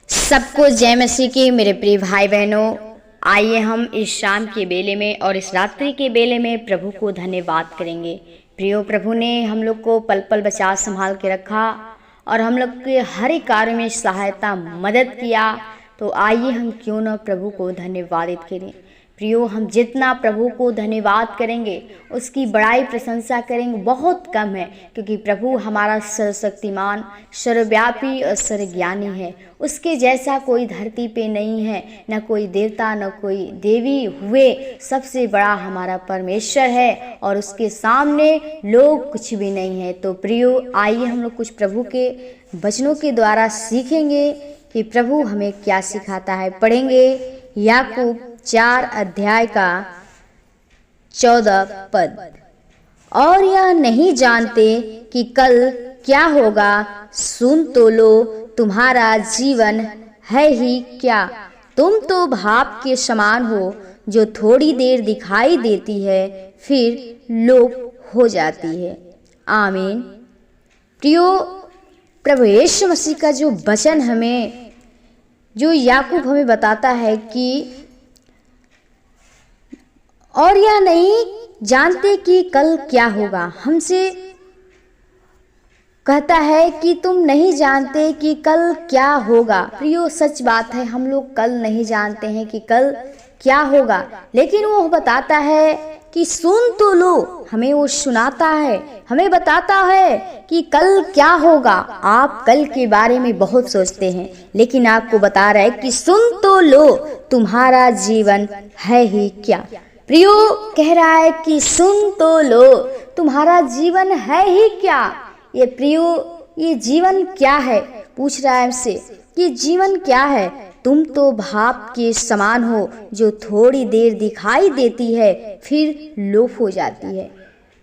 सबको जय मसीह की मेरे प्रिय भाई बहनों। आइए हम इस शाम के बेले में और इस रात्रि के बेले में प्रभु को धन्यवाद करेंगे। प्रियो, प्रभु ने हम लोग को पल पल बचा संभाल के रखा और हम लोग के हर एक कार्य में सहायता मदद किया। तो आइए हम क्यों न प्रभु को धन्यवादित करें। प्रियो, हम जितना प्रभु को धन्यवाद करेंगे, उसकी बड़ाई प्रशंसा करेंगे, बहुत कम है, क्योंकि प्रभु हमारा सर्वशक्तिमान, सर्वव्यापी और सर्वज्ञानी है। उसके जैसा कोई धरती पे नहीं है, न कोई देवता न कोई देवी हुए सबसे बड़ा हमारा परमेश्वर है और उसके सामने लोग कुछ भी नहीं है। तो प्रियो, आइए हम लोग कुछ प्रभु के वचनों के द्वारा सीखेंगे कि प्रभु हमें क्या सिखाता है। पढ़ेंगे याकूब 4 अध्याय का 14 पद। और यह नहीं जानते कि कल क्या होगा, सुन तो लो, तुम्हारा जीवन है ही क्या। तुम तो भाप के समान हो, जो थोड़ी देर दिखाई देती है फिर लोप हो जाती है। आमीन। प्रियो, प्रभु यीशु मसीह का जो वचन हमें, जो याकूब हमें बताता है कि और यह नहीं जानते कि कल क्या होगा, हमसे कहता है कि तुम नहीं जानते कि कल क्या होगा। प्रियो, सच बात है, हम लोग कल नहीं जानते हैं कि कल क्या होगा, लेकिन वो बताता है कि सुन तो लो। हमें वो सुनाता है, हमें बताता है कि कल क्या होगा। आप कल के बारे में बहुत सोचते हैं, लेकिन आपको बता रहा है कि सुन तो लो, तुम्हारा जीवन है ही क्या। प्रियो, कह रहा है कि सुन तो लो, तुम्हारा जीवन है ही क्या। ये प्रियो, ये जीवन क्या है, पूछ रहा है हमसे कि जीवन क्या है। तुम तो भाप के समान हो, जो थोड़ी देर दिखाई देती है फिर लोप हो जाती है।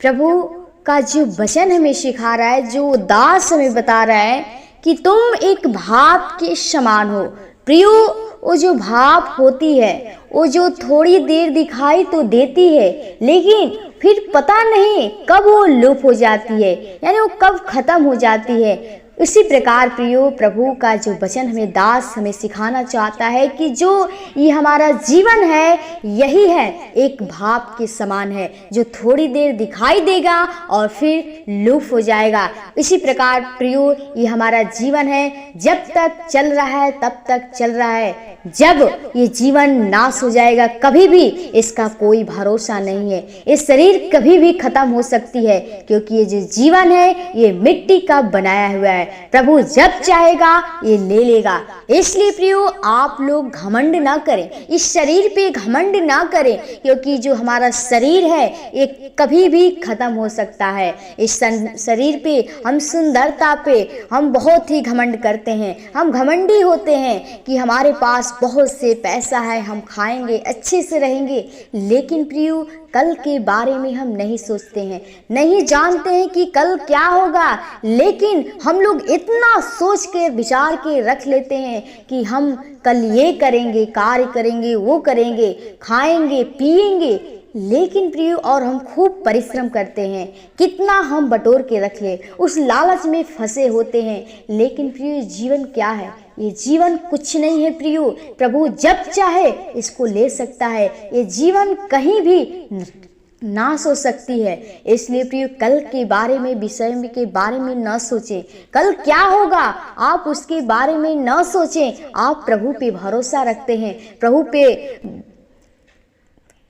प्रभु का जो वचन हमें सिखा रहा है, जो दास हमें बता रहा है कि तुम एक भाप के समान हो। प्रियो, वो जो भाप होती है, वो जो थोड़ी देर दिखाई तो देती है, लेकिन फिर पता नहीं कब वो लोप हो जाती है, यानी वो कब खत्म हो जाती है। इसी प्रकार प्रियो, प्रभु का जो वचन हमें दास हमें सिखाना चाहता है कि जो ये हमारा जीवन है, यही है, एक भाप के समान है, जो थोड़ी देर दिखाई देगा और फिर लोप हो जाएगा। इसी प्रकार प्रियो, ये हमारा जीवन है, जब तक चल रहा है तब तक चल रहा है। जब ये जीवन नाश हो जाएगा, कभी भी इसका कोई भरोसा नहीं है। ये शरीर कभी भी खत्म हो सकती है, क्योंकि ये जो जीवन है ये मिट्टी का बनाया हुआ है। प्रभु जब चाहेगा ये ले लेगा। इसलिए प्रियो, आप लोग घमंड ना करें, इस शरीर पे घमंड ना करें, क्योंकि जो हमारा शरीर है ये कभी भी खत्म हो सकता है। इस शरीर पे हम सुंदरता पे हम बहुत ही घमंड करते हैं, हम घमंडी होते हैं कि हमारे पास बहुत से पैसा है, हम खाएंगे, अच्छे से रहेंगे। लेकिन प्रियो, कल के बारे में हम नहीं सोचते हैं, नहीं जानते हैं कि कल क्या होगा। लेकिन हम लोग इतना सोच के विचार के रख लेते हैं कि हम कल ये करेंगे, कार्य करेंगे, वो करेंगे, खाएंगे, पिएंगे। लेकिन प्रियो, और हम खूब परिश्रम करते हैं, कितना हम बटोर के रख ले, उस लालच में फंसे होते हैं। लेकिन प्रियो, जीवन क्या है? ये जीवन कुछ नहीं है प्रियो। प्रभु जब चाहे इसको ले सकता है। ये जीवन कहीं भी नाश हो सकती है। इसलिए प्रियो, कल के बारे में, विषय में के बारे में न सोचें। कल क्या होगा आप उसके बारे में न सोचें। आप प्रभु पे भरोसा रखते हैं, प्रभु पे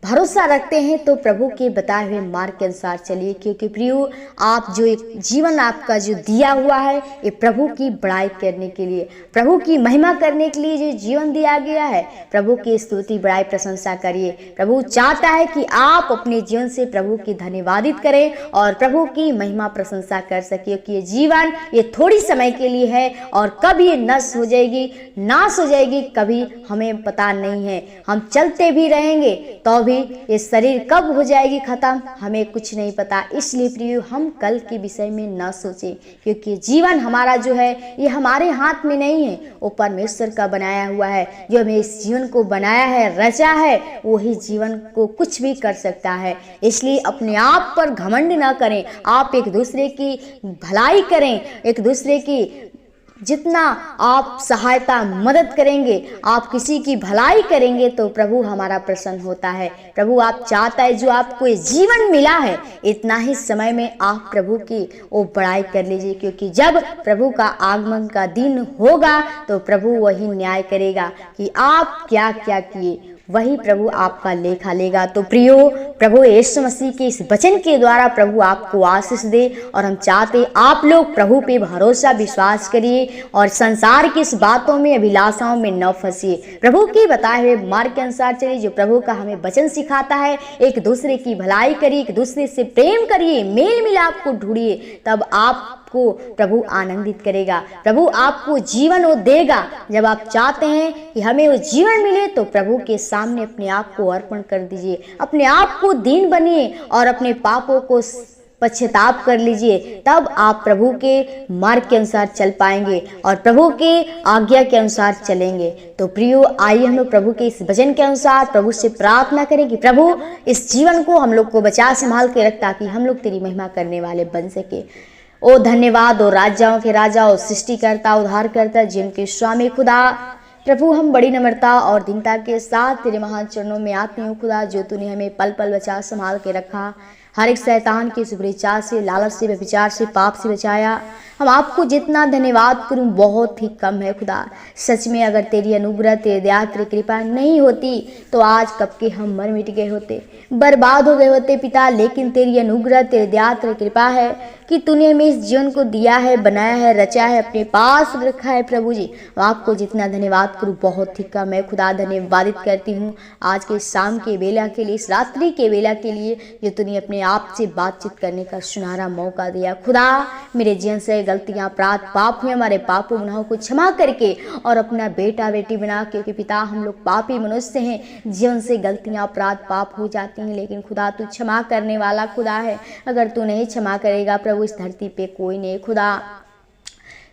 भरोसा रखते हैं, तो प्रभु के बताए हुए मार्ग के अनुसार चलिए। क्योंकि प्रियो, आप जो एक जीवन आपका जो दिया हुआ है, ये प्रभु की बड़ाई करने के लिए, प्रभु की महिमा करने के लिए जो जीवन दिया गया है, प्रभु की स्तुति बड़ाई प्रशंसा करिए। प्रभु चाहता है कि आप अपने जीवन से प्रभु की धन्यवादित करें और प्रभु की महिमा प्रशंसा कर सके। कि ये जीवन ये थोड़ी समय के लिए है और कब ये नष्ट हो जाएगी, नाश हो जाएगी, कभी हमें पता नहीं है। हम चलते भी रहेंगे तो भी ये शरीर कब हो जाएगी खत्म, हमें कुछ नहीं पता। इसलिए प्रियो, हम कल के विषय में न सोचें, क्योंकि जीवन हमारा जो है ये हमारे हाथ में नहीं है, वो परमेश्वर का बनाया हुआ है। जो हमें इस जीवन को बनाया है, रचा है, वही जीवन को कुछ भी कर सकता है। इसलिए अपने आप पर घमंड ना करें, आप एक दूसरे की भलाई करें, एक दूसरे की जितना आप सहायता मदद करेंगे, आप किसी की भलाई करेंगे तो प्रभु हमारा प्रसन्न होता है। प्रभु आप चाहता है जो आपको ये जीवन मिला है इतना ही समय में आप प्रभु की वो बड़ाई कर लीजिए, क्योंकि जब प्रभु का आगमन का दिन होगा तो प्रभु वही न्याय करेगा कि आप क्या क्या किए, वही प्रभु आपका लेखा लेगा। तो प्रियो, प्रभु यीशु मसीह के इस वचन के द्वारा प्रभु आपको आशीष दे, और हम चाहते आप लोग प्रभु पे भरोसा विश्वास करिए और संसार की इस बातों में अभिलाषाओं में न फंसिए। प्रभु के बताए हुए मार्ग के अनुसार चलिए, जो प्रभु का हमें वचन सिखाता है। एक दूसरे की भलाई करिए, एक दूसरे से प्रेम करिए, मेल मिलाप को ढूंढिए, तब आपको प्रभु आनंदित करेगा। प्रभु आपको जीवन वो देगा। जब आप चाहते हैं कि हमें वो जीवन मिले तो प्रभु के सामने अपने आप को अर्पण कर दीजिए, अपने आप को दीन बनिए और अपने पापों को पश्चाताप कर लीजिए, तब आप प्रभु के मार्ग के अनुसार चल पाएंगे और प्रभु के आज्ञा के अनुसार चलेंगे। तो प्रियो, आइए हम लोग प्रभु के इस वचन के अनुसार प्रभु से प्रार्थना करें कि प्रभु इस जीवन को हम लोग को बचा संभाल के रख, ताकि हम लोग तेरी महिमा करने वाले बन सके। ओ धन्यवाद, ओ राजाओं के राजा, ओ सृष्टिकर्ता, उद्धारकर्ता, जिनके स्वामी खुदा, प्रभु हम बड़ी नम्रता और दीनता के साथ तेरे महान चरणों में आते हैं खुदा, जो तूने हमें पल पल बचा संभाल के रखा। हर एक शैतान की सुबह चाल से, लालच से, व्यभिचार से, पाप से बचाया। हम आपको जितना धन्यवाद करूं बहुत ही कम है खुदा। सच में अगर तेरी अनुग्रह, तेरी दया, तेरी कृपा नहीं होती तो आज कब के हम मर मिट गए होते, बर्बाद हो गए होते पिता। लेकिन तेरी अनुग्रह, तेरी दया, तेरी कृपा है कि तूने हमें इस जीवन को दिया है, बनाया है, रचा है, अपने पास रखा है। प्रभु जी, आपको जितना धन्यवाद करूं बहुत ही कम है खुदा। धन्यवादित करती हूँ आज के शाम के बेला के लिए, इस रात्रि के बेला के लिए, जो तूने अपने आप से बातचीत करने का सुनहरा मौका दिया खुदा। मेरे जीवन से गलतियां, अपराध, पाप में हमारे पापों गुनाहों को क्षमा करके और अपना बेटा बेटी बना, क्योंकि पिता हम लोग पापी मनुष्य हैं। जीवन से गलतियां, अपराध, पाप हो जाती हैं, लेकिन खुदा तू क्षमा करने वाला खुदा है। अगर तू नहीं क्षमा करेगा प्रभु, इस धरती पे कोई नहीं खुदा।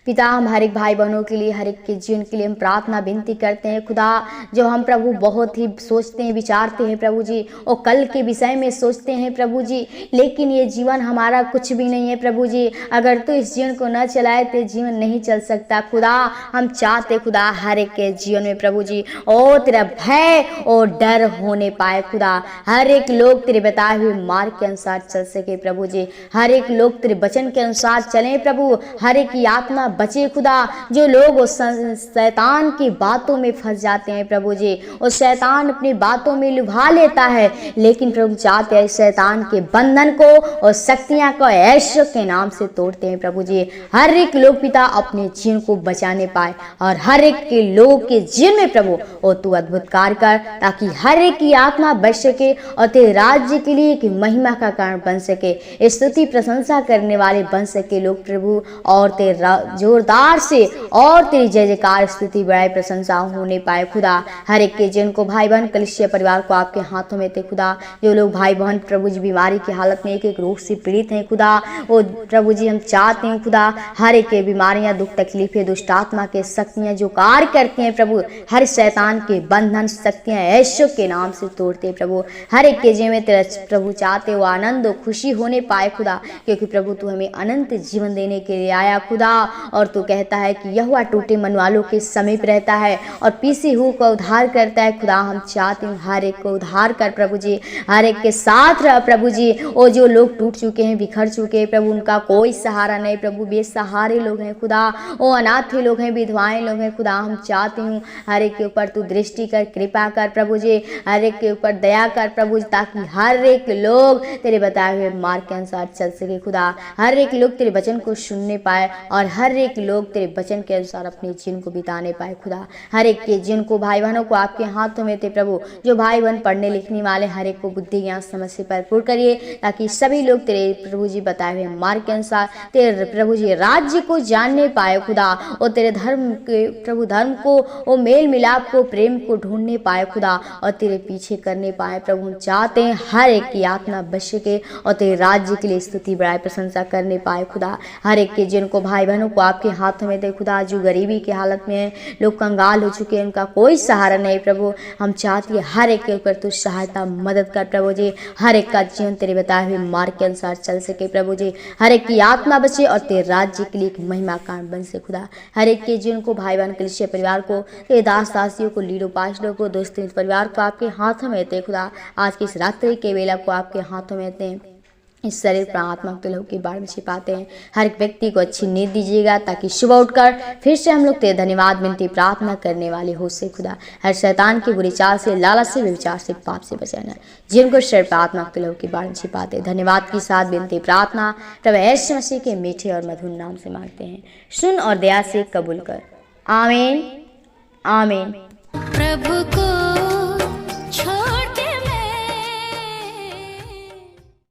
पिता, हम हर एक भाई बहनों के लिए, हर एक के जीवन के लिए हम प्रार्थना विनती करते हैं खुदा। जो हम प्रभु बहुत ही सोचते हैं, विचारते हैं प्रभु जी, और कल के विषय में सोचते हैं प्रभु जी, लेकिन ये जीवन हमारा कुछ भी नहीं है प्रभु जी। अगर तो इस जीवन को न चलाए तो जीवन नहीं चल सकता खुदा। हम चाहते खुदा हर एक के जीवन में प्रभु जी और तेरा भय और डर होने पाए खुदा। हर एक लोग तेरे बताए हुए मार्ग के अनुसार चल सके प्रभु जी। हर एक लोग तेरे वचन के अनुसार चलें प्रभु। हर एक की आत्मा बचे खुदा। जो लोग उस शैतान की बातों में फंस जाते हैं प्रभु जी, उस शैतान अपनी बातों में लुभा लेता है, लेकिन प्रभु चाहते हैं शैतान के बंधन को और शक्तियां को यीशु के नाम से तोड़ते हैं प्रभु जी। हर एक लोग पिता अपने जीवन को बचाने पाए और हर एक के लोग के जीवन में प्रभु और तू अद्भुत कार्य कर, ताकि हर एक की आत्मा बच सके और तेरे राज्य के लिए एक महिमा का कारण बन सके, स्तुति प्रशंसा करने वाले बन सके लोग प्रभु, और तेरा जोरदार से और तेरी जय जयकार, स्तुति, बड़ाई, प्रशंसा होने पाए खुदा। हर एक के जीवन को, भाई बहन, कलीसिया परिवार को आपके हाथों में थे खुदा। जो लोग भाई बहन प्रभु जी बीमारी की हालत में एक एक रोग से पीड़ित हैं खुदा, वो प्रभु जी हम चाहते हैं खुदा हर एक के बीमारियां, दुख, तकलीफें, दुष्ट आत्मा के शक्तियां जो कार्य करती हैं प्रभु, हर शैतान के बंधन शक्तियां यीशु के नाम से तोड़ते हैं प्रभु। हर एक के जीवन में तेरा प्रभु चाहते हो आनंद और खुशी होने पाए खुदा, क्योंकि प्रभु तू हमें अनंत जीवन देने के लिए आया खुदा। और तू कहता है कि यहोवा टूटे मन वालों के समीप रहता है और पीसी हुओं का उद्धार करता है खुदा। हम चाहते हैं हर एक को उद्धार कर प्रभु जी, हर एक के साथ रह प्रभु जी। और जो लोग टूट चुके हैं, बिखर चुके हैं प्रभु, उनका कोई सहारा नहीं प्रभु, बेसहारे लोग हैं खुदा, वो अनाथ लोग हैं, विधवाएं लोग हैं खुदा। हम चाहते हूँ हर एक के ऊपर तू दृष्टि कर, कृपा कर प्रभु जी, हर एक के ऊपर दया कर प्रभु जी, ताकि हर एक लोग तेरे बताए हुए मार्ग के अनुसार चल सके खुदा। हर एक लोग तेरे वचन को सुनने पाए और हर एक लोग तेरे वचन के अनुसार अपने जीवन को बिताने पाए खुदा। हर एक के जीवन को, भाई बहनों को आपके हाथों में थे प्रभु। जो भाई बहन पढ़ने लिखने वाले, हर एक को बुद्धि ज्ञान समझ से भरपूर करिए, ताकि सभी लोग तेरे प्रभु जी बताए हुए मार्ग के अनुसार तेरे प्रभु जी राज्य को जानने पाए खुदा, और तेरे धर्म के प्रभु धर्म को, वो मेल मिलाप को, प्रेम को ढूंढने पाए खुदा, और तेरे पीछे करने पाए प्रभु। हम चाहते हैं हर एक की आत्मा बच सके और तेरे राज्य के लिए स्तुति, बड़ाई, प्रशंसा करने पाए खुदा। हर एक के जीवन को, भाई बहनों को आपके हाथों में दे खुदा। जो गरीबी की हालत में है, लोग कंगाल हो चुके हैं, उनका कोई सहारा नहीं प्रभु। हम चाहती है हर एक के ऊपर तू सहायता मदद कर प्रभु जी। हर एक का जीवन तेरे बताए हुए मार्ग के अनुसार चल सके प्रभु जी। हर एक की आत्मा बचे और तेरे राज्य के लिए एक महिमा कारण बन से खुदा। हर एक के जीवन को, भाई बहन कलीसिया परिवार को, ये दास दासियों को, लीडो पास्टरों को, दोस्तों परिवार को आपके हाथों में देते खुदा। आज की इस रात्रि के वेला को आपके हाथों में देते हैं। इस शरीर पर आत्मा के लहू की बाढ़ में छिपाते हैं। हर एक व्यक्ति को अच्छी नींद दीजिएगा ताकि सुबह उठकर फिर से हम लोग तेरे धन्यवाद विनती प्रार्थना करने वाले हो से खुदा। हर शैतान की बुरी चाल से, लालच से, व्यभिचार से, पाप से बचाना, जिनको शरीर पर आत्मा के लहू की बाढ़ में छिपाते हैं। धन्यवाद के साथ विनती प्रार्थना प्रभु यीशु मसीह के मीठे और मधुर नाम से मांगते हैं। सुन और दया से कबूल कर। आमीन आमीन। प्रभु को